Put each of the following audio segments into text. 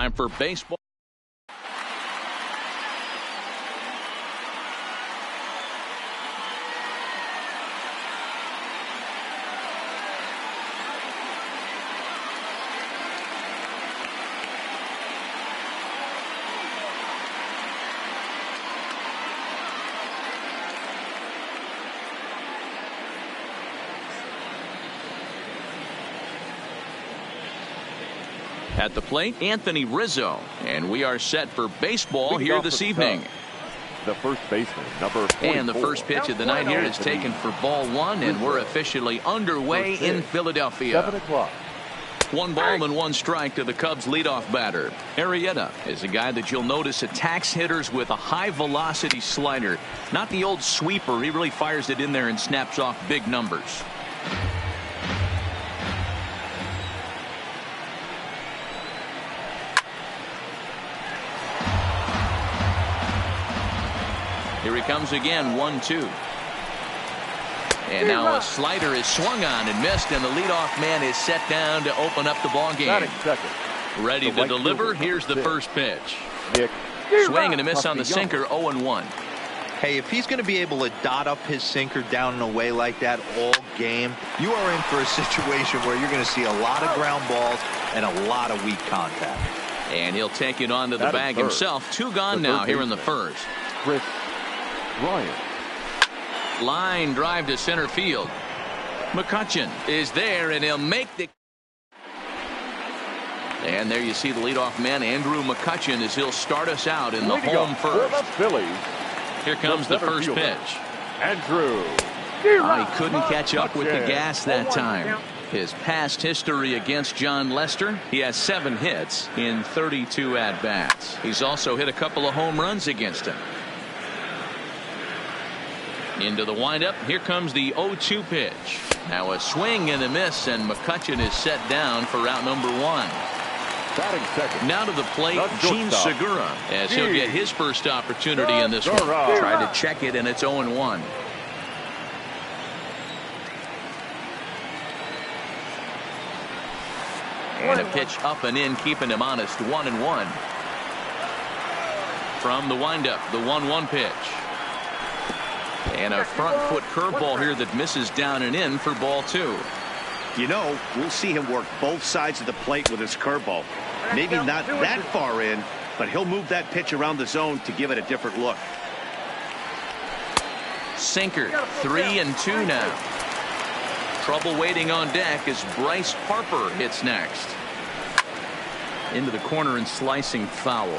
time for baseball. At the plate, Anthony Rizzo, and we are set for baseball here this evening. The first baseman, number 44. And the first pitch of the night here is taken for ball one, and we're officially underway in Philadelphia. 7 o'clock. 1 ball and 1 strike to the Cubs leadoff batter. Arrieta is a guy that you'll notice attacks hitters with a high velocity slider. Not the old sweeper. He really fires it in there and snaps off big numbers. Here he comes again, 1-2. And now a slider is swung on and missed, and the leadoff man is set down to open up the ball game. Ready to deliver. Here's the first pitch. Swing and a miss on the sinker, 0-1. Hey, if he's going to be able to dot up his sinker down in a way like that all game, you are in for a situation where you're going to see a lot of ground balls and a lot of weak contact. And he'll take it onto the bag himself. 2 gone now here in the first. Chris Bryant. Line drive to center field. McCutchen is there, and he'll make the... And there you see the leadoff man, Andrew McCutchen, as he'll start us out in the home first. Here comes the first pitch. Andrew. He couldn't catch up with the gas that time. His past history against John Lester, he has 7 hits in 32 at-bats. He's also hit a couple of home runs against him. Into the windup. Here comes the 0-2 pitch. Now a swing and a miss, and McCutchen is set down for out number 1. Now to the plate, Gene Segura, as he'll get his first opportunity in this one. Try to check it, and it's 0-1. And a pitch up and in, keeping him honest, 1-1. From the windup, the 1-1 pitch. And a front foot curveball here that misses down and in for ball 2. You know, we'll see him work both sides of the plate with his curveball. Maybe not that far in, but he'll move that pitch around the zone to give it a different look. Sinker, 3-2 now. Trouble waiting on deck as Bryce Harper hits next. Into the corner and slicing foul.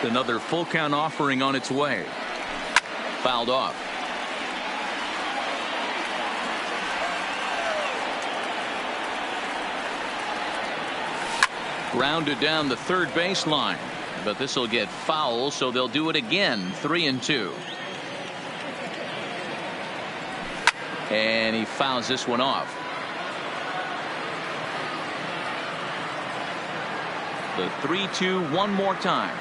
Another full count offering on its way. Fouled off. Grounded down the third baseline, but this will get foul, so they'll do it again. 3-2. And he fouls this one off. The 3-2 one more time.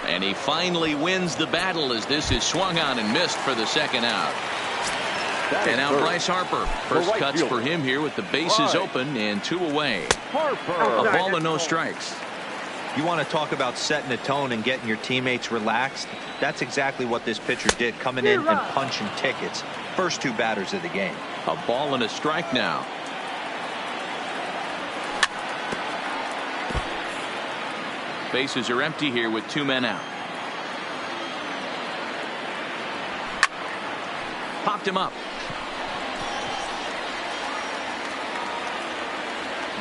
And he finally wins the battle as this is swung on and missed for the second out. And now Bryce Harper. First cuts for him here with the bases open and 2 away. A ball and no strikes. You want to talk about setting a tone and getting your teammates relaxed? That's exactly what this pitcher did, coming in and punching tickets. First 2 batters of the game. A ball and a strike now. Bases are empty here with 2 men out. Popped him up.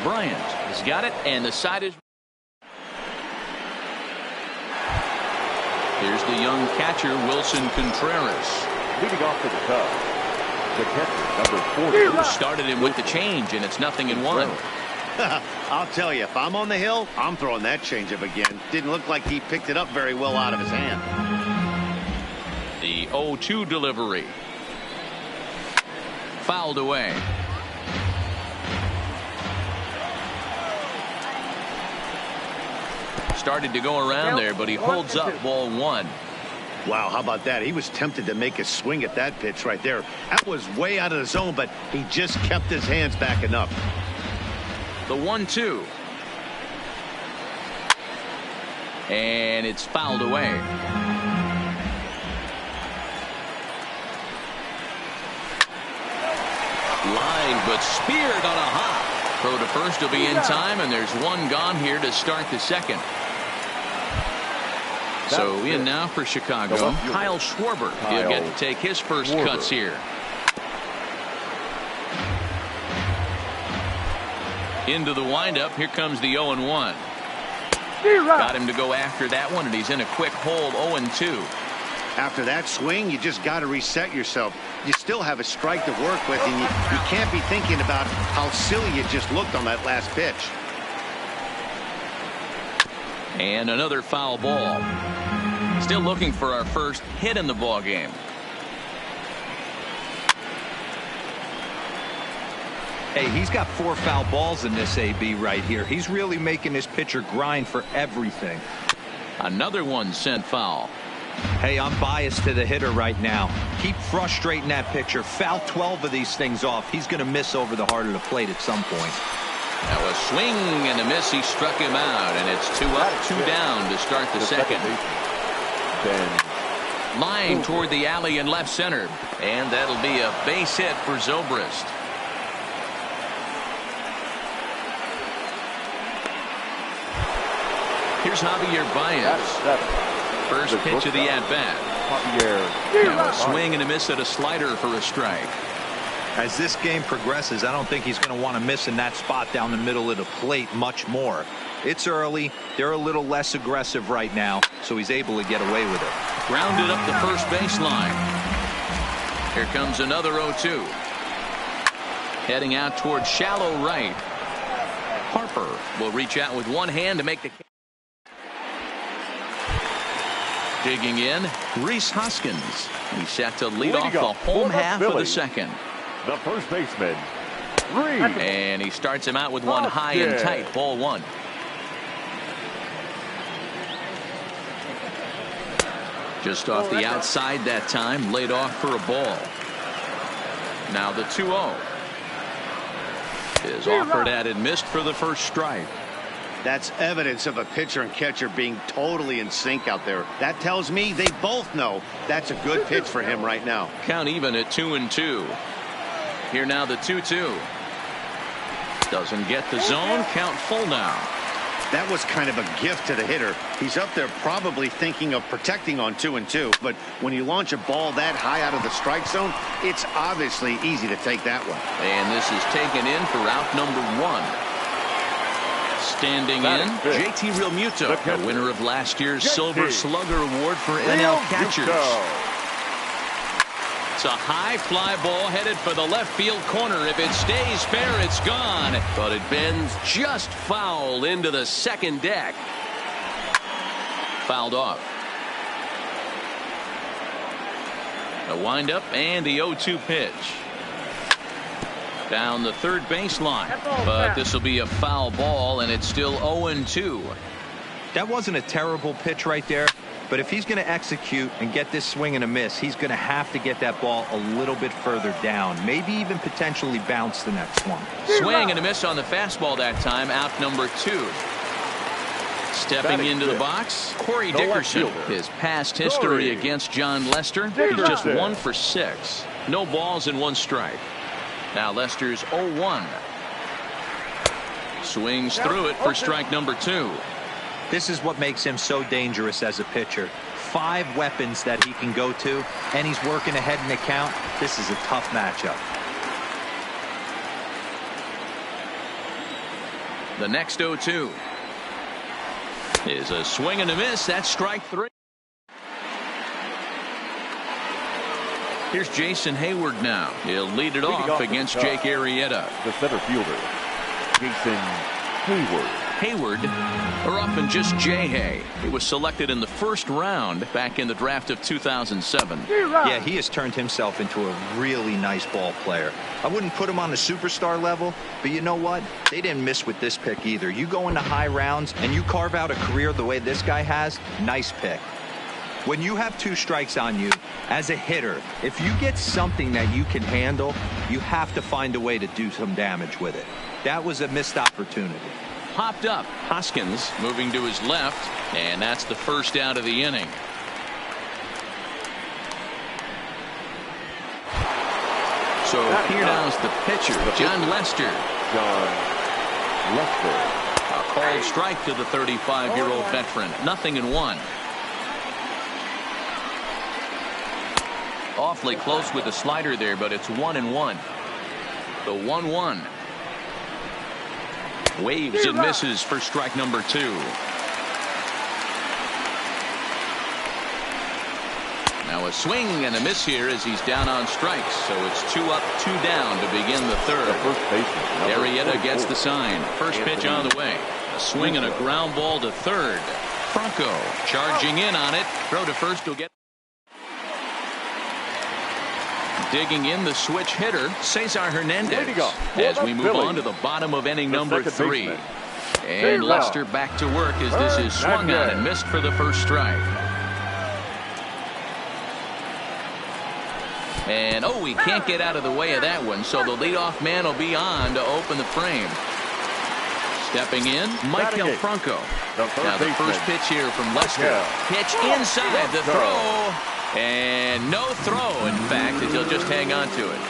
Bryant has got it, and the side is... Here's the young catcher, Wilson Contreras. Leading off to the Cubs, the catcher, number 40. Started him with the change, and it's 0-1. I'll tell you, if I'm on the hill, I'm throwing that changeup again. Didn't look like he picked it up very well out of his hand. The 0-2 delivery. Fouled away. Started to go around there, but he holds up ball 1. Wow, how about that? He was tempted to make a swing at that pitch right there. That was way out of the zone, but he just kept his hands back enough. The 1-2. And it's fouled away. Line, but speared on a hop. Throw to first will be in time, and there's one gone here to start the second. So in now for Chicago, Kyle Schwarber. He'll get to take his first cuts here. Into the windup. Here comes the 0-1. Got him to go after that one, and he's in a quick hold. 0-2. After that swing, you just got to reset yourself. You still have a strike to work with, and you can't be thinking about how silly you just looked on that last pitch. And another foul ball. Still looking for our first hit in the ball game. Hey, he's got 4 foul balls in this AB right here. He's really making this pitcher grind for everything. Another one sent foul. Hey, I'm biased to the hitter right now. Keep frustrating that pitcher. Foul 12 of these things off. He's going to miss over the heart of the plate at some point. Now a swing and a miss. He struck him out, and it's 2 up, 2 down to start the second. Line toward the alley in left center, and that'll be a base hit for Zobrist. Here's Javier Baez. First pitch of the at-bat. Now a swing and a miss at a slider for a strike. As this game progresses, I don't think he's going to want to miss in that spot down the middle of the plate much more. It's early. They're a little less aggressive right now, so he's able to get away with it. Grounded up the first baseline. Here comes another 0-2. Heading out towards shallow right. Harper will reach out with one hand to make the... Digging in, Rhys Hoskins. He's set to lead off the home half of the second. The first baseman, Rhys. And he starts him out with one high and tight. Ball 1. Just off the outside that time, laid off for a ball. Now the 2-0 is offered at and missed for the first strike. That's evidence of a pitcher and catcher being totally in sync out there. That tells me they both know that's a good pitch for him right now. Count even at 2-2. Here now the 2-2. Doesn't get the zone. Count full now. That was kind of a gift to the hitter. He's up there probably thinking of protecting on 2-2. But when you launch a ball that high out of the strike zone, it's obviously easy to take that one. And this is taken in for out number 1. Standing in, JT Realmuto, the winner of last year's Silver Slugger Award for NL catchers. It's a high fly ball headed for the left field corner. If it stays fair, it's gone. But it bends just foul into the second deck. Fouled off. A windup and the 0-2 pitch. Down the third baseline, but this will be a foul ball, and it's still 0-2. That wasn't a terrible pitch right there, but if he's going to execute and get this swing and a miss, he's going to have to get that ball a little bit further down, maybe even potentially bounce the next one. Swing and a miss on the fastball that time. Out number 2. Stepping into the box, Corey Dickerson. His past history against John Lester, he's just 1 for 6. No balls and 1 strike. Now Lester's 0-1. Swings through it for strike number 2. This is what makes him so dangerous as a pitcher. 5 weapons that he can go to, and he's working ahead in the count. This is a tough matchup. The next 0-2 is a swing and a miss. That's strike 3. Here's Jason Hayward now. He'll lead it off against Jake Arrieta. The center fielder, Jason Hayward. Hayward, or often just J-Hay. He was selected in the first round back in the draft of 2007. Yeah, he has turned himself into a really nice ball player. I wouldn't put him on the superstar level, but you know what? They didn't miss with this pick either. You go into high rounds and you carve out a career the way this guy has, nice pick. When you have 2 strikes on you, as a hitter, if you get something that you can handle, you have to find a way to do some damage with it. That was a missed opportunity. Popped up. Hoskins moving to his left, and that's the first out of the inning. So here now's the pitcher, John Lester. A called strike to the 35-year-old veteran. 0-1. Awfully close with the slider there, but it's 1-1. The 1-1. Waves and misses for strike number 2. Now a swing and a miss here as he's down on strikes. So it's 2 up, 2 down to begin the third. Arrieta gets the sign. First pitch on the way. A swing and a ground ball to third. Franco charging in on it. Throw to first will get. Digging in the switch hitter, Cesar Hernandez, as we move on to the bottom of inning number 3. And Lester back to work as this is swung on and missed for the first strike. And oh, he can't get out of the way of that one, so the leadoff man will be on to open the frame. Stepping in, Michael Franco. Now the first pitch here from Lester. Pitch inside the throw. And no throw, in fact, as he'll just hang on to it.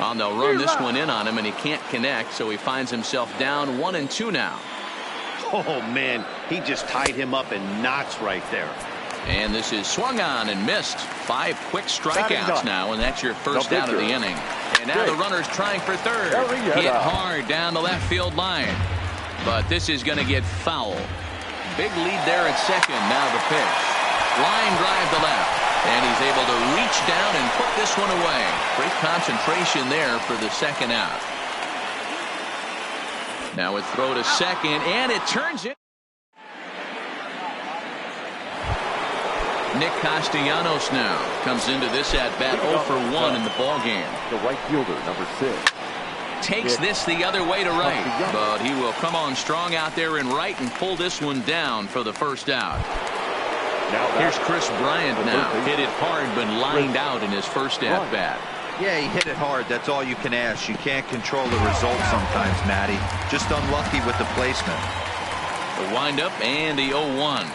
And they'll run this one in on him, and he can't connect, so he finds himself down 1-2 now. Oh, man, he just tied him up in knots right there. And this is swung on and missed. 5 quick strikeouts now, and that's your first out of the inning. And now the runner's trying for third. Hit hard down the left field line. But this is going to get foul. Big lead there at second. Now the pitch. Line drive to left. And he's able to reach down and put this one away. Great concentration there for the second out. Now a throw to second, and it turns it. Nick Castellanos now comes into this at-bat 0 for 1 in the ballgame. The right fielder, number 6. Takes this the other way to right, but he will come on strong out there in right and pull this one down for the first out. Here's Chris Bryant now. Hit it hard, but lined out in his first at-bat. Yeah, he hit it hard. That's all you can ask. You can't control the result sometimes, Matty. Just unlucky with the placement. The windup and the 0-1.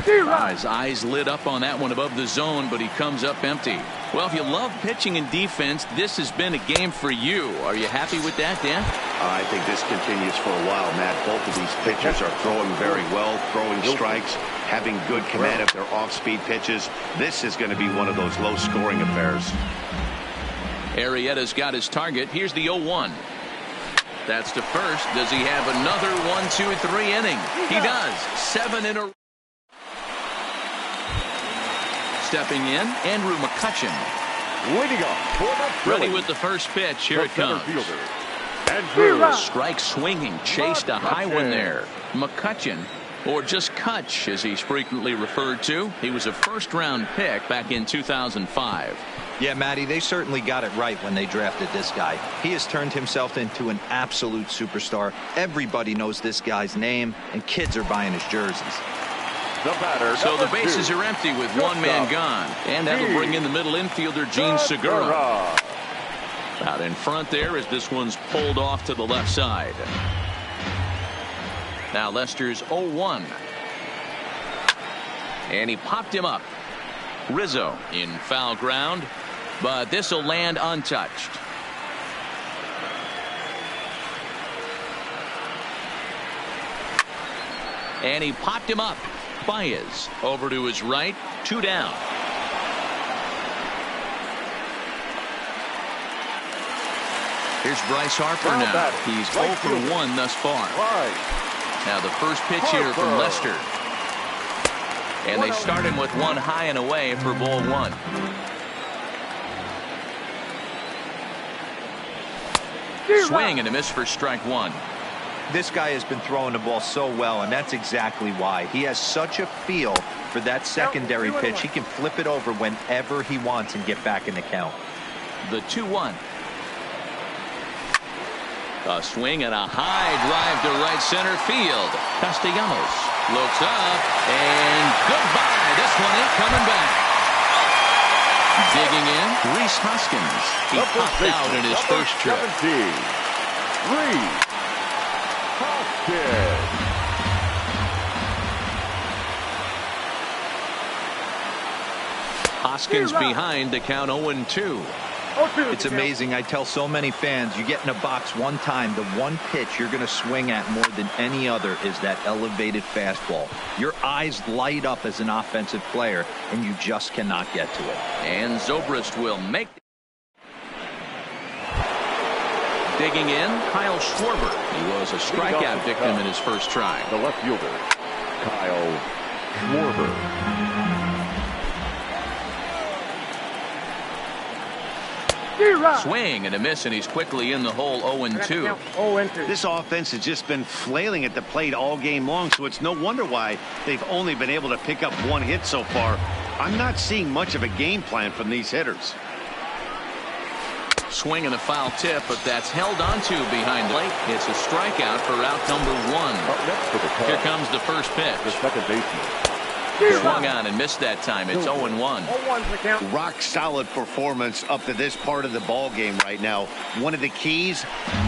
His eyes lit up on that one above the zone, but he comes up empty. Well, if you love pitching and defense, this has been a game for you. Are you happy with that, Dan? I think this continues for a while, Matt. Both of these pitchers are throwing very well, throwing strikes, having good command of their off-speed pitches. This is going to be one of those low-scoring affairs. Arrieta's got his target. Here's the 0-1. That's to first. Does he have another 1-2-3 inning? He does. 7 in a row. Stepping in, Andrew McCutchen. Ready with the first pitch. Here it comes. Strike swinging, chased a high one there. McCutchen, or just Kutch as he's frequently referred to. He was a first-round pick back in 2005. Yeah, Matty, they certainly got it right when they drafted this guy. He has turned himself into an absolute superstar. Everybody knows this guy's name, and kids are buying his jerseys. So the bases are empty with one man gone, and that'll bring in the middle infielder Gene Segura. Out in front there as this one's pulled off to the left side. Now Lester's 0-1. And he popped him up. Rizzo in foul ground, but this will land untouched. And he popped him up. Baez over to his right, 2 down. Here's Bryce Harper now. He's 0 for 1 thus far. Now the first pitch here from Lester. And they start him with one high and away for ball 1. Swing and a miss for strike 1. This guy has been throwing the ball so well, and that's exactly why. He has such a feel for that secondary pitch. He can flip it over whenever he wants and get back in the count. The 2-1. A swing and a high drive to right center field. Castellanos looks up and goodbye. This one ain't coming back. Digging in, Rhys Hoskins. He popped out in his first trip. Rhys Hoskins. Hoskins behind to count 0-2. It's amazing. I tell so many fans, you get in a box one time, the one pitch you're going to swing at more than any other is that elevated fastball. Your eyes light up as an offensive player, and you just cannot get to it. And Zobrist will make. Digging in, Kyle Schwarber. He was a strikeout victim in his first try. The left fielder, Kyle Schwarber. Swing and a miss, and he's quickly in the hole. 0-2. This offense has just been flailing at the plate all game long, so it's no wonder why they've only been able to pick up one hit so far. I'm not seeing much of a game plan from these hitters. Swing and a foul tip, but that's held onto behind the plate. It's a strikeout for out number 1. Up next for the Cubs, here comes the first pitch. the second baseman. Swung on and missed that time. It's 0-1. Rock solid performance up to this part of the ball game right now. One of the keys,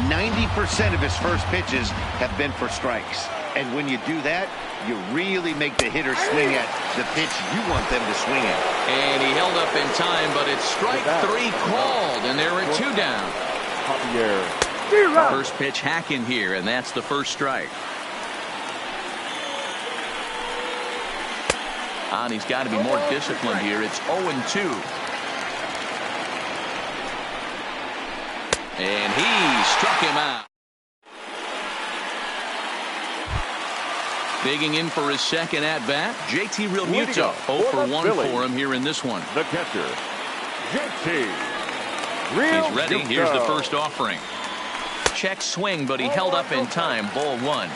90% of his first pitches have been for strikes. And when you do that, you really make the hitter swing at the pitch you want them to swing at. And he held up in time, but it's strike 3 called, and there are 2 down. First pitch hack in here, and that's the first strike. And he's got to be more disciplined here. It's 0-2. And he struck him out. Digging in for his second at-bat, JT Realmuto. 0 for 1 for him here in this one. The catcher, JT Realmuto. He's ready. Here's the first offering. Check swing, but he held up in time. Ball 1.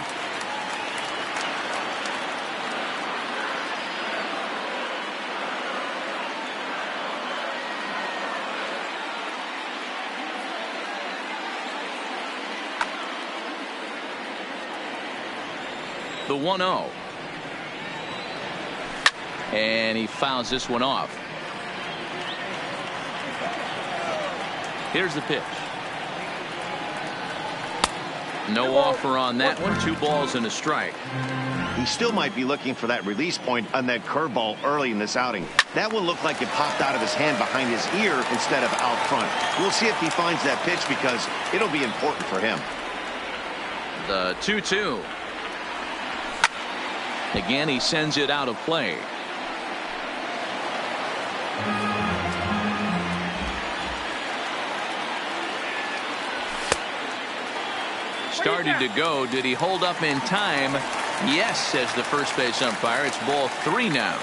The 1-0. And he fouls this one off. Here's the pitch. No offer on that one. 2 balls and a strike. He still might be looking for that release point on that curveball early in this outing. That one looked like it popped out of his hand behind his ear instead of out front. We'll see if he finds that pitch because it'll be important for him. The 2-2. Again, he sends it out of play. Started to go. Did he hold up in time? Yes, says the first base umpire. It's ball 3 now.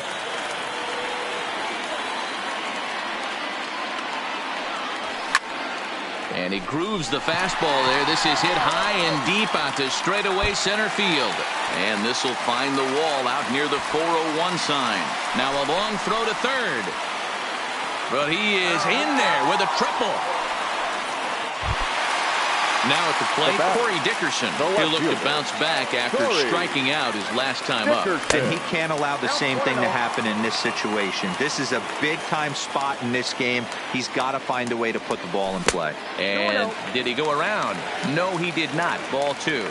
And he grooves the fastball there. This is hit high and deep out to straightaway center field. And this will find the wall out near the 401 sign. Now a long throw to third. But he is in there with a triple. Now at the plate, Corey Dickerson. He'll look to bounce back after striking out his last time up. And he can't allow the same thing to happen in this situation. This is a big-time spot in this game. He's got to find a way to put the ball in play. And did he go around? No, he did not. Ball 2.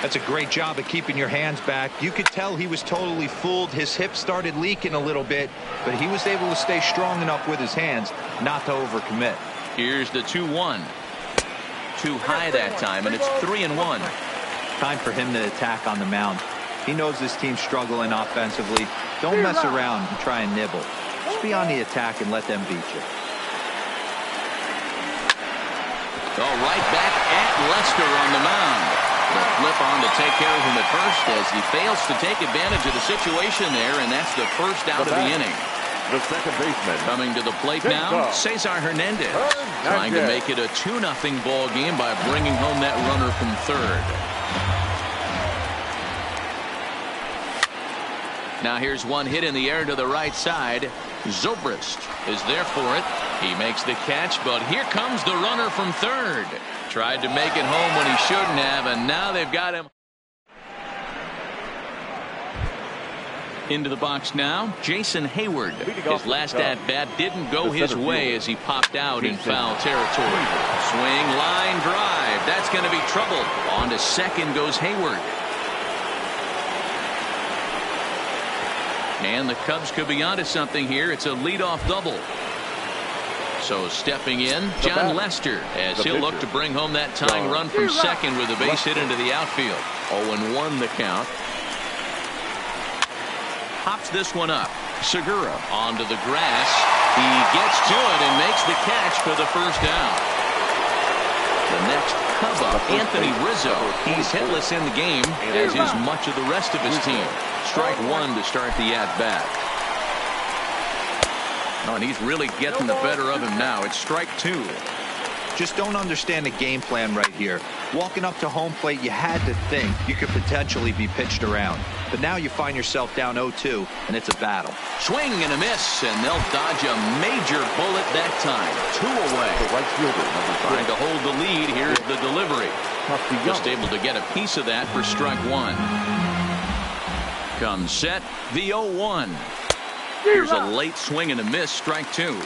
That's a great job of keeping your hands back. You could tell he was totally fooled. His hip started leaking a little bit, but he was able to stay strong enough with his hands not to overcommit. Here's the 2-1. Too high that time, and it's 3-1. Time for him to attack on the mound. He knows this team's struggling offensively. Don't mess around and try and nibble. Just be on the attack and let them beat you. All right, back at Lester on the mound. The flip on to take care of him at first as he fails to take advantage of the situation there, and that's the first out of the inning. The second baseman. Coming to the plate now, Cesar Hernandez. Trying to make it a 2-0 ball game by bringing home that runner from third. Now here's one hit in the air to the right side. Zobrist is there for it. He makes the catch, but here comes the runner from third. Tried to make it home when he shouldn't have, and now they've got him. Into the box now, Jason Hayward. His last at-bat didn't go his way as he popped out in foul territory. Swing, line drive. That's going to be trouble. On to second goes Hayward. And the Cubs could be onto something here. It's a leadoff double. So stepping in, John Lester, as he'll look to bring home that tying run from second with a base hit into the outfield. 0-1 the count. Hops this one up. Segura onto the grass. He gets to it and makes the catch for the first down. The next Cub up, Anthony Rizzo. He's hitless in the game, as is much of the rest of his team. Strike one to start the at-bat. Oh, and he's really getting the better of him now. It's strike two. Just don't understand the game plan right here. Walking up to home plate, you had to think you could potentially be pitched around. But now you find yourself down 0-2, and it's a battle. Swing and a miss, and they'll dodge a major bullet that time. 2 away. The right fielder, number 3. Trying to hold the lead. Here's the delivery. Just able to get a piece of that for strike one. Comes set, the 0-1. Here's a late swing and a miss, strike two.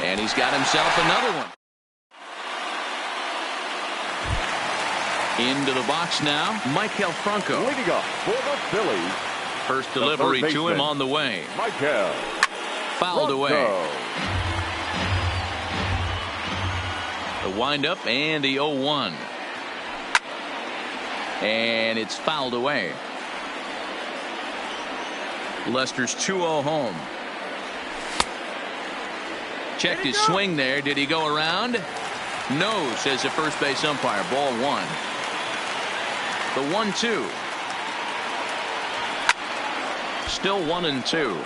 And he's got himself another one. Into the box now, Michael Franco. Leading up for the Phillies. First delivery to him on the way. Michael Fouled Franco. away. The windup and the 0-1. And it's fouled away. Lester's 2-0 home. Checked his swing there. Did he go around? No, says the first base umpire. Ball one. The 1-2. Still 1-2.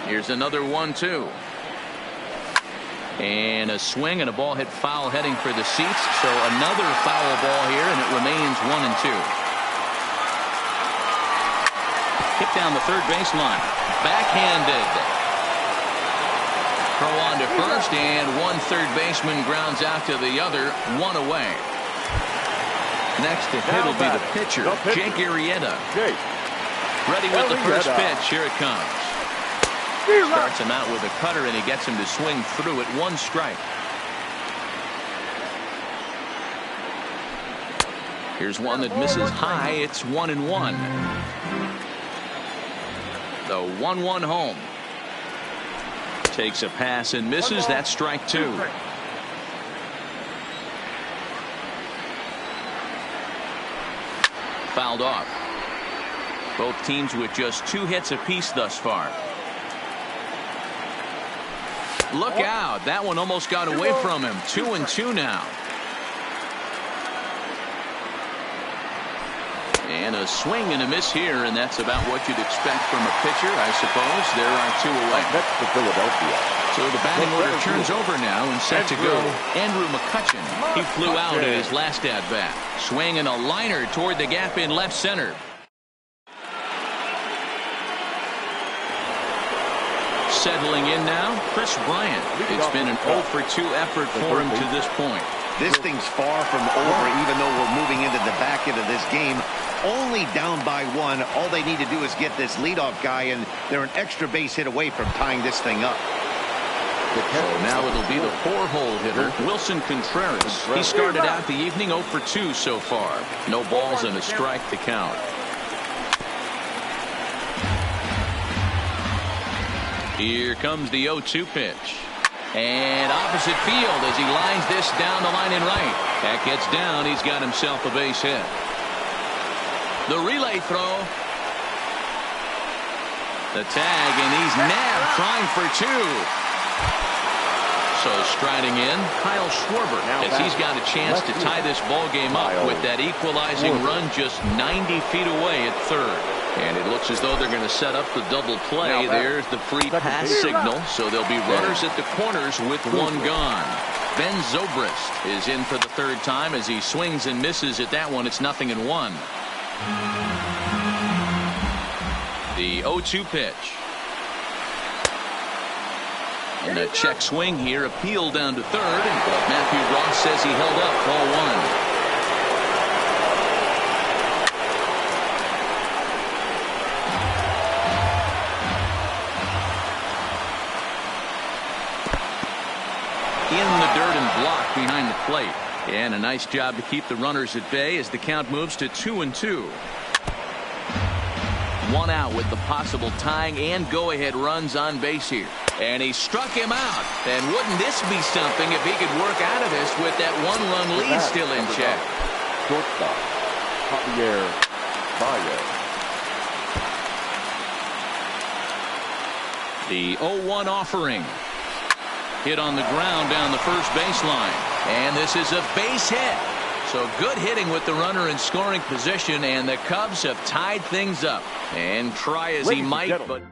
Here's another 1-2. And a swing and a ball hit foul heading for the seats. So another foul ball here, and it remains 1-2. Hit down the third baseline. Backhanded. Throw on to first, and one third baseman grounds out to the other. 1 away. Next to hit will be the pitcher, Jake Arrieta. Ready with the first pitch. Here it comes. Starts him out with a cutter, and he gets him to swing through it. 1 strike. Here's one that misses high. It's 1-1. The 1-1 home. Takes a pass and misses. That's strike two. Fouled off. Both teams with just 2 hits apiece thus far. Look out. That one almost got away from him. 2-2 now. And a swing and a miss here, and that's about what you'd expect from a pitcher, I suppose. There are 2 away. Next to Philadelphia. So the batting order turns over now and set to go. Andrew McCutchen. He flew out in his last at-bat. Swing and a liner toward the gap in left center. Settling in now, Chris Bryant. It's been an 0-for-2 effort for him to this point. This thing's far from over, even though we're moving into the back end of this game. Only down by 1. All they need to do is get this leadoff guy, and they're an extra base hit away from tying this thing up. So now it'll be the 4-hole hitter, Wilson Contreras. He started out the evening 0-for-2 so far. No balls and a strike to count. Here comes the 0-2 pitch. And opposite field as he lines this down the line in right. That gets down. He's got himself a base hit. The relay throw. The tag, and he's nabbed trying for 2. So striding in, Kyle Schwarber, as he's got a chance to tie this ball game up with that equalizing run just 90 feet away at third. And it looks as though they're going to set up the double play. There's the free pass signal. So there'll be runners at the corners with 1 gone. Ben Zobrist is in for the 3rd time as he swings and misses at that one. It's 0-1. The 0-2 pitch. And a check swing here, appeal down to third, but Matthew Ross says he held up. Ball one. In the dirt and blocked behind the plate. And a nice job to keep the runners at bay as the count moves to 2-2. One out with the possible tying and go-ahead runs on base here. And he struck him out. And wouldn't this be something if he could work out of this with that one-run lead still in check? Shortstop, Javier Baez. The 0-1 offering. Hit on the ground down the first baseline. And this is a base hit. So good hitting with the runner in scoring position, and the Cubs have tied things up. And try as he might, but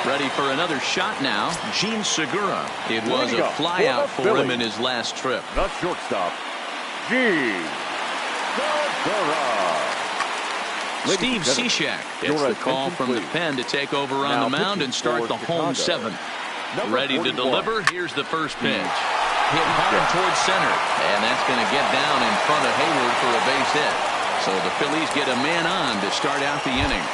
ready for another shot now. Gene Segura. It was a flyout for him in his last trip. The shortstop, Gene Segura. Steve Cishek gets the call from the pen to take over on the mound and start the home seventh. Ready to deliver. Here's the first pitch. Hit hard towards center, and that's going to get down in front of Hayward for a base hit. So the Phillies get a man on to start out the inning.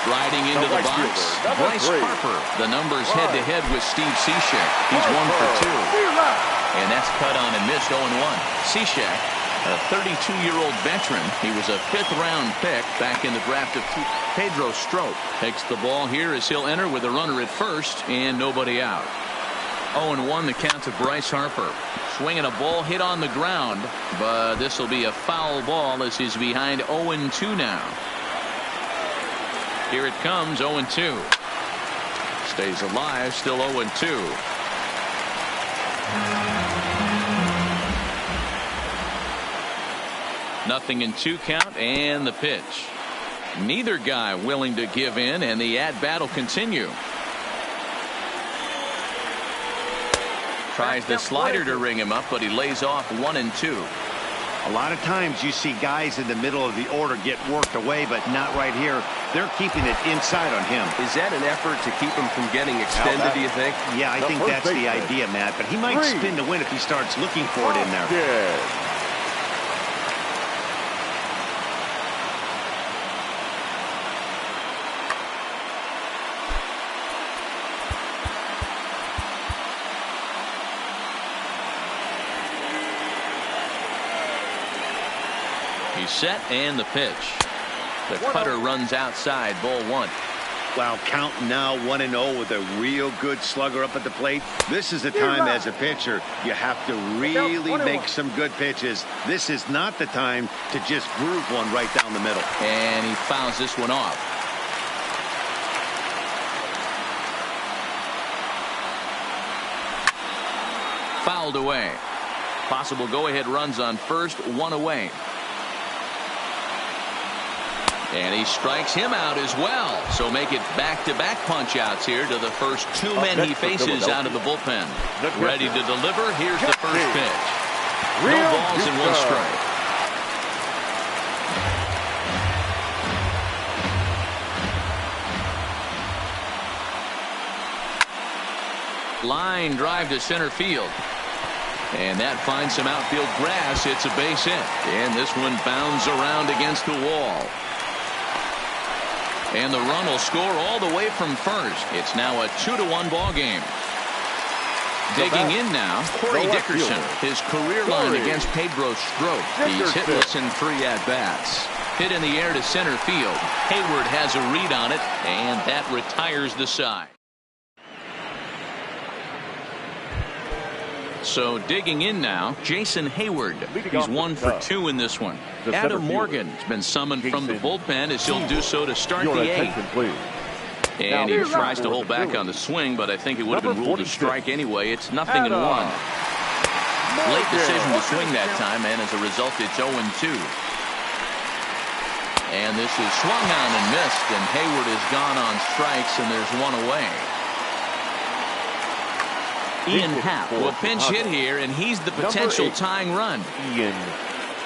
Striding into the box, Bryce Harper. The numbers head-to-head with Steve Cishek. He's 1 for 2. And that's cut on and missed 0-1. Cishek, a 32-year-old veteran. He was a 5th-round pick back in the draft of Pedro Strop. Takes the ball here as he'll enter with a runner at first and nobody out. 0-1 the count to Bryce Harper. Swinging a ball hit on the ground, but this will be a foul ball as he's behind 0-2 now. Here it comes, 0-2. Stays alive, still 0-2. Nothing in 2 count, and the pitch. Neither guy willing to give in, and the at-bat will continue. Tries the slider to ring him up, but he lays off 1-2. A lot of times you see guys in the middle of the order get worked away, but not right here. They're keeping it inside on him. Is that an effort to keep him from getting extended, do you think? Yeah, I think that's the idea, Matt. But he might spin to win if he starts looking for it in there. Yeah. He's set, and the pitch. The cutter runs outside, ball 1. Wow, count now 1-0 with a real good slugger up at the plate. This is the time as a pitcher you have to really make some good pitches. This is not the time to just groove one right down the middle. And he fouls this one off. Fouled away. Possible go-ahead runs on first, 1 away. And he strikes him out as well. So make it back-to-back punch-outs here to the first 2 men he faces out of the bullpen. Ready to deliver. Here's the first pitch. No balls and 1 strike. Line drive to center field. And that finds some outfield grass. It's a base hit. And this one bounds around against the wall. And the run will score all the way from first. It's now a 2-1 ball game. Digging in now, Corey Dickerson. His career line against Pedro Strop. He's hitless in 3 at-bats. Hit in the air to center field. Hayward has a read on it, and that retires the side. So digging in now, Jason Hayward. He's 1 for 2 in this one. Adam Morgan has been summoned from the bullpen as he'll do so to start the 8th. And he tries to hold back on the swing, but I think it would have been ruled a strike anyway. It's 0-1. Late decision to swing that time, and as a result, it's 0-2. And this is swung on and missed, and Hayward is gone on strikes, and there's 1 away. Ian Happ will pinch hit here, and he's the potential tying run. Ian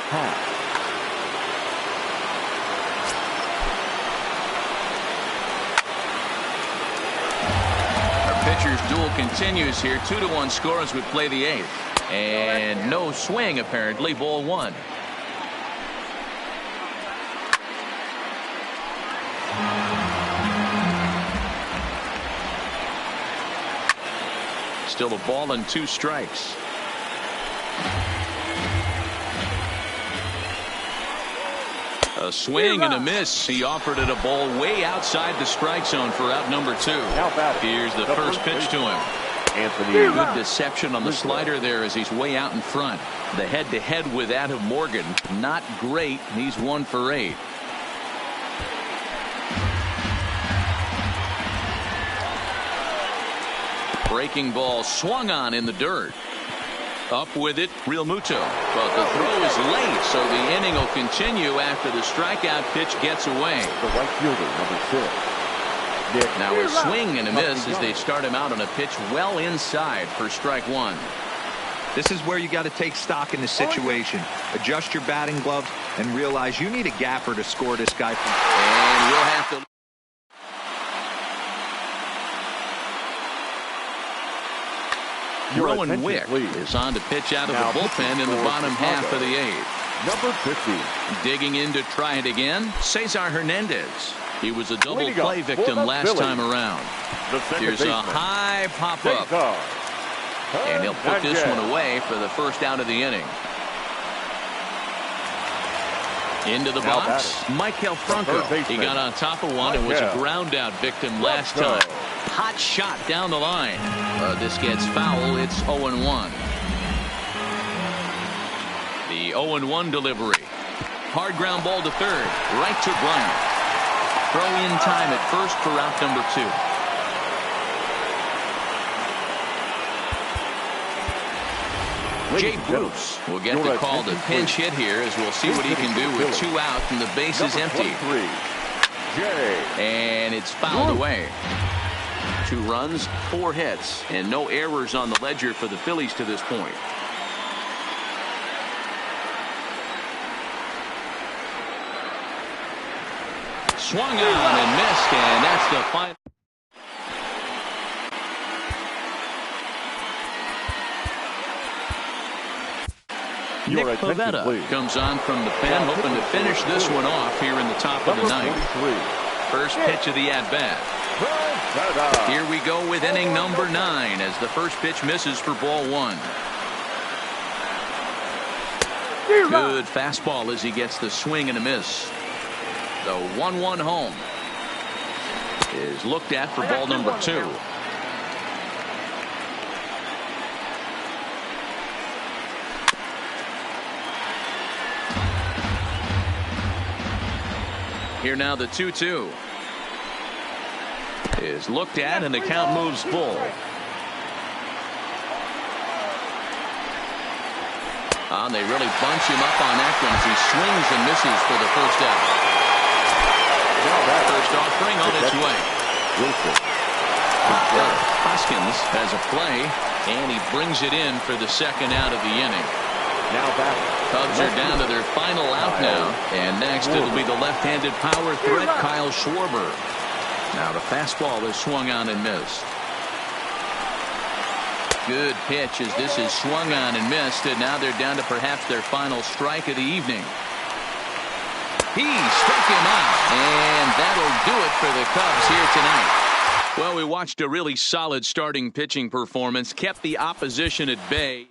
Happ. Pitcher's duel continues here. 2-1 score as we play the 8th. And no swing, apparently. Ball 1. Still a ball and 2 strikes. A swing and a miss. He offered it a ball way outside the strike zone for out number 2. Here's the first pitch to him. Anthony. Good deception on the slider there as he's way out in front. The head-to-head with Adam Morgan. Not great. He's 1 for 8. Breaking ball swung on in the dirt. Up with it, Real Muto. But the throw is late, so the inning will continue after the strikeout pitch gets away. The right fielder, number 6. Now a swing and a miss as they start him out on a pitch well inside for strike 1. This is where you got to take stock in the situation. Adjust your batting gloves and realize you need a gapper to score this guy. And we'll have to. Rowan Wick is on to pitch out of the bullpen in the bottom half of the 8th. Number 50. Digging in to try it again, Cesar Hernandez. He was a double play victim last time around. Here's a high pop-up. And he'll put this one away for the first out of the inning. Into the box, Michael Franco. He got on top of one and was a ground out victim last time. Hot shot down the line. This gets foul. It's 0-1. The 0-1 delivery. Hard ground ball to third. Right to Bryant. Throw in time at first for out number 2. Jay Bruce will get the call to pinch hit here as we'll see what he can do with 2 out and the base is empty. And it's fouled away. 2 runs, 4 hits, and no errors on the ledger for the Phillies to this point. Swung on and missed, and that's the final. Nick Pivetta comes on from the pen, hoping to finish this one off here in the top of the 9th. First pitch of the at-bat. Here we go with inning number 9 as the first pitch misses for ball 1. Good fastball as he gets the swing and a miss. The 1-1 home is looked at for ball number 2. Here now the 2-2 is looked at and the count moves full. They really bunch him up on that one as he swings and misses for the first out. First offering on its way. Hoskins has a play and he brings it in for the second out of the inning. Cubs are down to their final out now, and next it'll be the left-handed power threat Kyle Schwarber. Now the fastball is swung on and missed. Good pitch as this is swung on and missed, and now they're down to perhaps their final strike of the evening. He struck him out, and that'll do it for the Cubs here tonight. Well, we watched a really solid starting pitching performance, kept the opposition at bay.